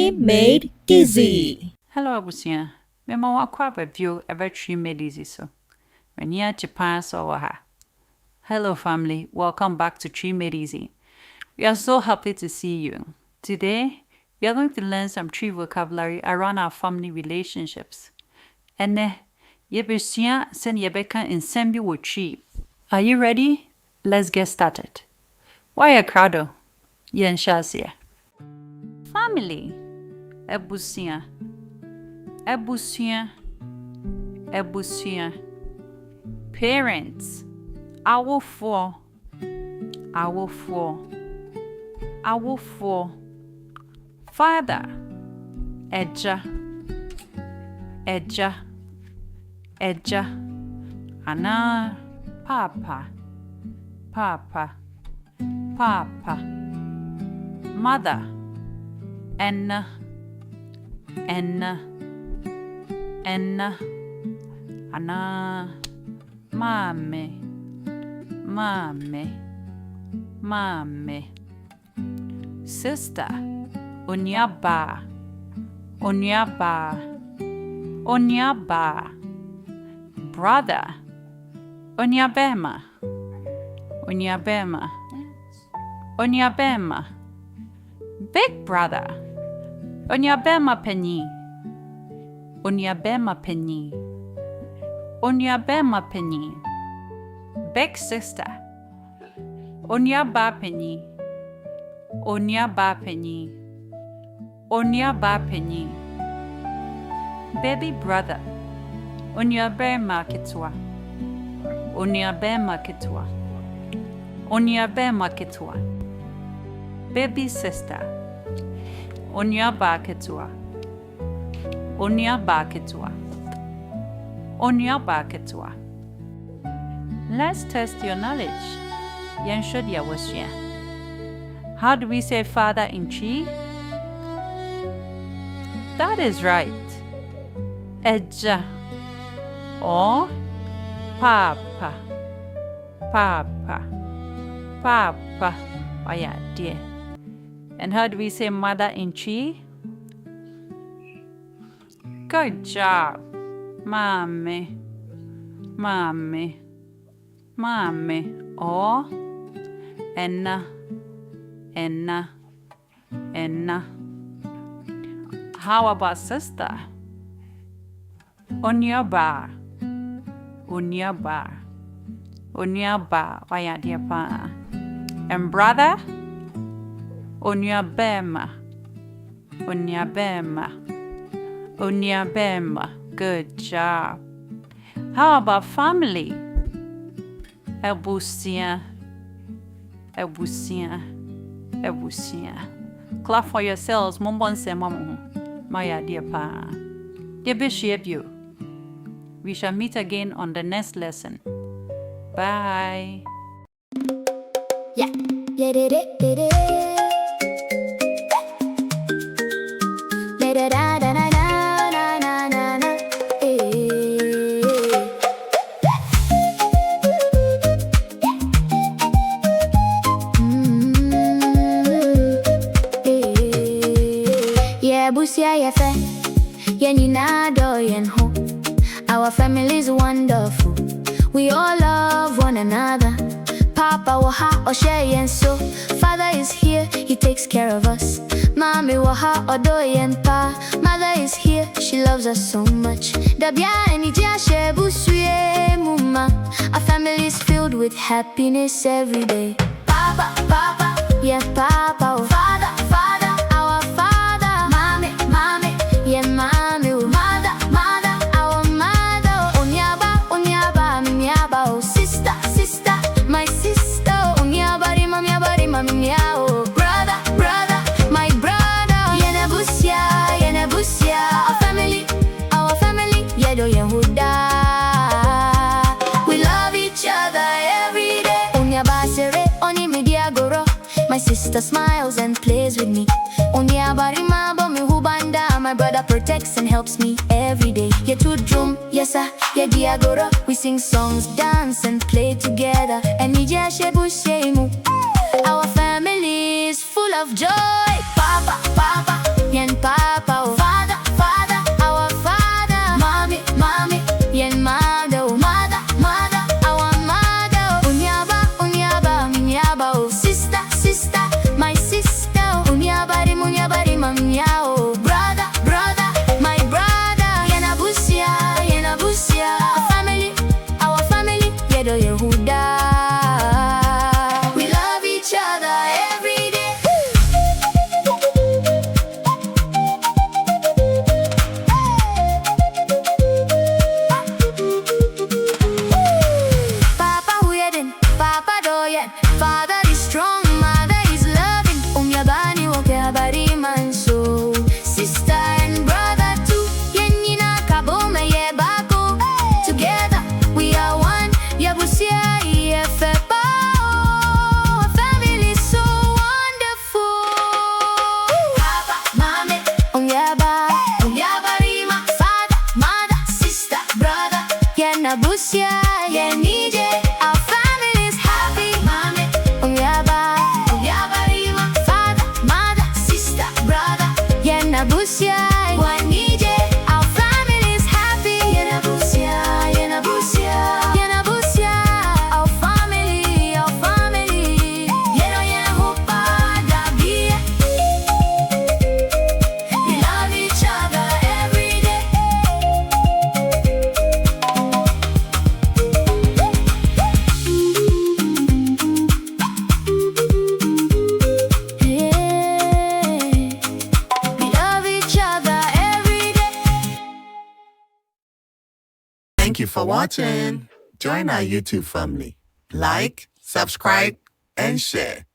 Tree Made Easy. Hello, Abusia. Mema wakwa review ever Tree Made Easy so. When you Japan so waha. Hello, family. Welcome back to Tree Made Easy. We are so happy to see you. Today, we are going to learn some tree vocabulary around our family relationships. And yebusia sen yebeka in sembi wo tree. Are you ready? Let's get started. Why a crowdo? Yen shasia. Family. Ebusia. Ebusia. Ebusia. Parents. Our four. Our four. Our four. Father. Eja. Eja. Eja. Ana. Papa. Papa. Papa. Mother. Enna. Enna. Enna. Ana. Mame. Mame. Mame. Sister. Onyaba. Onyaba. Onyaba. Brother. Onyabema. Onyabema. Onyabema. Big brother. Onyabema penny. Onyabema penny. Onyabema penny. Big sister. Onyaba penny. Onyaba penny. Onyaba penny. Baby brother. Onyabema kitwa. Onyabema kitwa. Onyabema kitwa. Baby sister. Onyaba kitwa. Onyaba kitwa. Onyaba kitwa. Let's test your knowledge. Yanshodia was here. How do we say father in Chi? That is right. Eja. Or Papa. Papa. Papa. Oh yeah, dear. And how do we say mother in Chi? Good job. Mommy. Mommy. Mommy. Or Enna. Enna. Enna. How about sister? Onyaba. Onyaba. Onyaba. Oh yeah, dear pa. And brother? Onyabema. Onyabema. Onyabema. Good job. How about family? Ebusia. Ebusia. Ebusia. Clap for yourselves. Mumbon se mamu. Maya dear pa. Dear Bishop you. We shall meet again on the next lesson. Bye. Yeah. Yeah, did it, did it. Da da da da da da da da da. Yeah, busia yefe. Yenina do yen ho. Our family is wonderful. We all love one another. Papa waha oshe yen so. Father is here, he takes care of us. Mommy waha odo yen pa. Mother is here, she loves us so much. Dabia enija she busuye muma. Our family is filled with happiness every day. Papa, Papa, yeah Papa. Oh. Father, Father, our Father. Mommy, Mommy, yeah Mommy. Oh. Mother, Mother, our Mother. Onyaba, Onyaba, Mnyaba. Oh. Sister, Sister, my sister. Onyaba, Mami, oh. Brother, Brother, my brother. Yenebusia, Yenebusia. Our family, Yedo Yehuda. We love each other every day. Onyaba sere, oni media goro. My sister smiles and plays with me. Onyaba rimabo mi hubanda. My brother protects and helps me every day. Yetu drum, yesa, yediagoro. We sing songs, dance and play together. And nija shebu shemu. Our family is full of joy. Papa, Papa, yen pa. Yenabusia, Yenije. Our family is happy. Mame, Unyaba, Unyabarima. Father, mother, sister, brother. Yenabusia, Wanije. Our family is happy. Yenabusia, Yenabusia, Yenabusia. Our family, our family. Yeno Yenahupa, Dabie. We love each other every day. We love each other every day. Thank you for watching. Join our YouTube family. Like, subscribe, and share.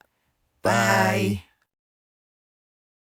Bye.